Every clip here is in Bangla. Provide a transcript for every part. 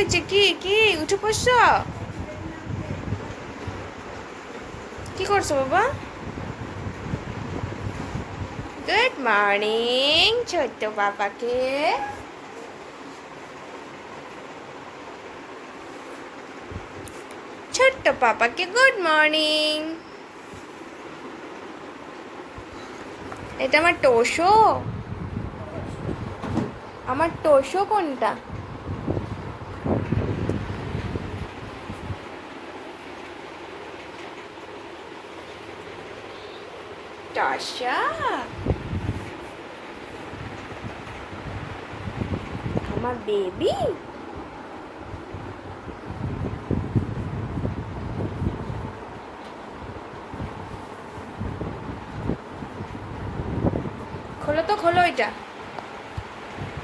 হয়েছে? কি কি উঠে পড়ছো? কি করছো বাবা? গুড মর্নিং ছোট্ট পাপাকে। ছোট্ট পাপাকে গুড মর্নিং। এটা আমার টোশো। আমার টোশো কোনটা? টাশা আমার বেবি। খোলো তো, খোলো এটা,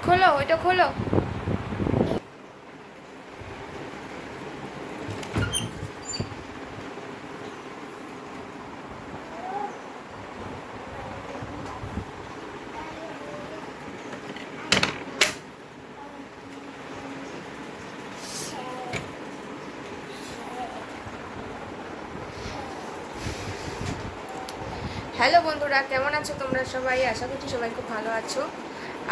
খোলো ওইটা খোলো। হ্যালো বন্ধুরা, কেমন আছো তোমরা সবাই? আশা করছি সবাই খুব ভালো আছো।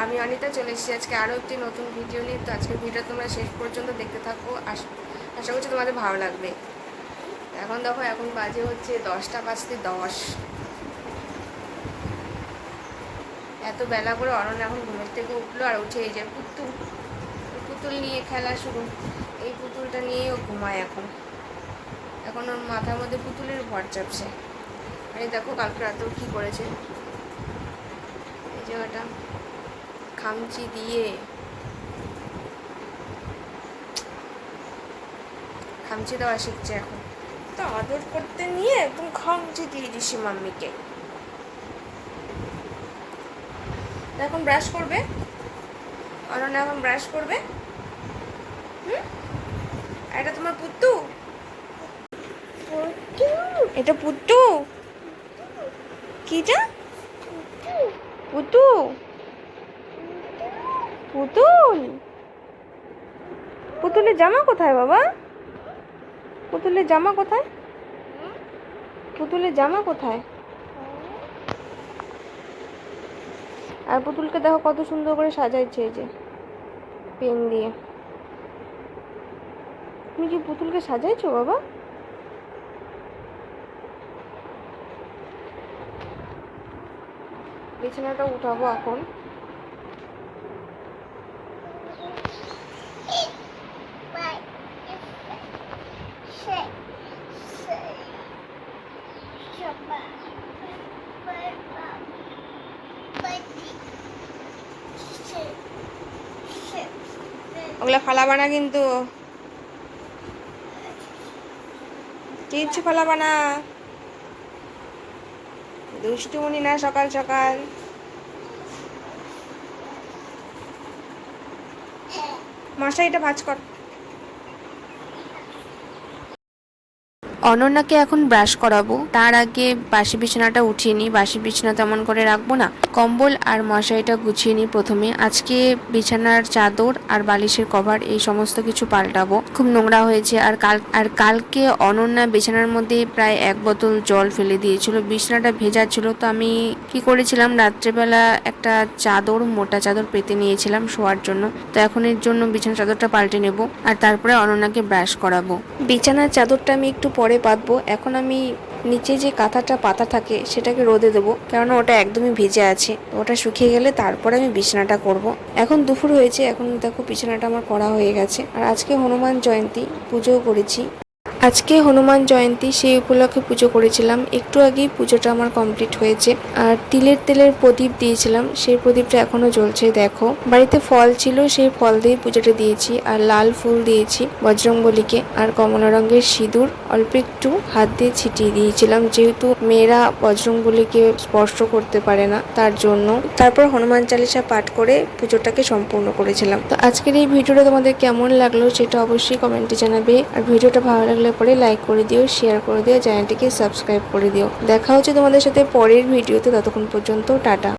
আমি অনিতা চলে এসেছি আজকে আরও একটি নতুন ভিডিও নিয়ে। তো আজকের ভিডিও তোমরা শেষ পর্যন্ত দেখতে থাকো, আশা করছি তোমাদের ভালো লাগবে। এখন দেখো, এখন বাজে হচ্ছে 10:10। এত বেলা করে অরণ্য এখন ঘুমের থেকে উঠলো, আর উঠে এই যে পুতুল নিয়ে খেলা শুরু। এই পুতুলটা নিয়েই ও ঘুমায় এখন। এখন ওর মাথার মধ্যে পুতুলের ভর চাপছে। আর এই দেখো কালকে রাতেও কী করেছে। এই জায়গাটা খামচি দিয়ে খামচি দেওয়া শিখছে এখন। তো আদর করতে নিয়ে একদম খামচি দিয়ে দিছি মাম্মিকে। এখন ব্রাশ করবে অনন্যা, এখন ব্রাশ করবে। এটা তোমার পুত্তু? এটা পুত্তু? কিটা? পুতু? পুতুল? পুতুলের জামা কোথায় বাবা? পুতুলের জামা কোথায়? পুতুলের জামা কোথায়? আর পুতুলকে দেখো কত সুন্দর করে সাজাইছে, এই যে পেন দিয়ে। তুমি কি পুতুলকে সাজাইছো বাবা? বিছানাটা উঠাবো এখন। ওগুলা ফালাবা না কিন্তু, কিচ্ছু ফালাবা না। দুষ্টুমনি না সকাল সকাল। মশাইটা ভাঁজ কর। অনন্যাকে এখন ব্রাশ করাবো, তার আগে বাসি বিছানাটা উঠিয়ে নিই। বাসি বিছানা তেমন করে রাখবো না, কম্বল আর মশারিটা গুছিয়ে নিই প্রথমে। আজকে বিছানার চাদর আর বালিশের কভার এই সমস্ত কিছু পাল্টাবো, খুব নোংরা হয়েছে। আর কালকে অনন্যা বিছানার মধ্যে প্রায় 1 বোতল জল ফেলে দিয়েছিল, বিছানাটা ভেজা ছিল। তো আমি কি করেছিলাম, রাত্রেবেলা একটা চাদর, মোটা চাদর পেতে নিয়েছিলাম শোয়ার জন্য। তো এখন এর জন্য বিছানার চাদরটা পাল্টে নেব, আর তারপরে অনন্যাকে ব্রাশ করাবো। বিছানার চাদরটা আমি একটু পরে পাতবো। এখন আমি নিচে যে কাঁথাটা পাতা থাকে সেটাকে রোদে দেবো, কেননা ওটা একদমই ভিজে আছে। ওটা শুকিয়ে গেলে তারপরে আমি বিছানাটা করব। এখন দুপুর হয়েছে, এখন দেখো বিছানাটা আমার করা হয়ে গেছে। আর আজকে হনুমান জয়ন্তী, পুজোও করেছি। আজকে হনুমান জয়ন্তী, সেই উপলক্ষে পুজো করেছিলাম। একটু আগেই পুজোটা আমার কমপ্লিট হয়েছে। আর তেলের প্রদীপ দিয়েছিলাম, সেই প্রদীপটা এখনো জ্বলছে। দেখো বাড়িতে ফল ছিল, সেই ফল দিয়ে পুজোটা দিয়েছি। আর লাল ফুল দিয়েছি বজরংবলীকে, আর কমলা রঙের সিঁদুর অল্প একটু হাত দিয়ে ছিটিয়ে দিয়েছিলাম, যেহেতু মেয়েরা বজরংবলীকে স্পর্শ করতে পারে না তার জন্য। তারপর হনুমান চালিসা পাঠ করে পুজোটাকে সম্পূর্ণ করেছিলাম। তো আজকের এই ভিডিওটা তোমাদের কেমন লাগলো সেটা অবশ্যই কমেন্টে জানাবে। আর ভিডিওটা ভালো লাগলে পরে লাইক করে দিও, শেয়ার করে দিও, চ্যানেলটিকে সাবস্ক্রাইব করে দিও। দেখা হচ্ছে তোমাদের সাথে পরের ভিডিওতে, ততক্ষণ পর্যন্ত টাটা।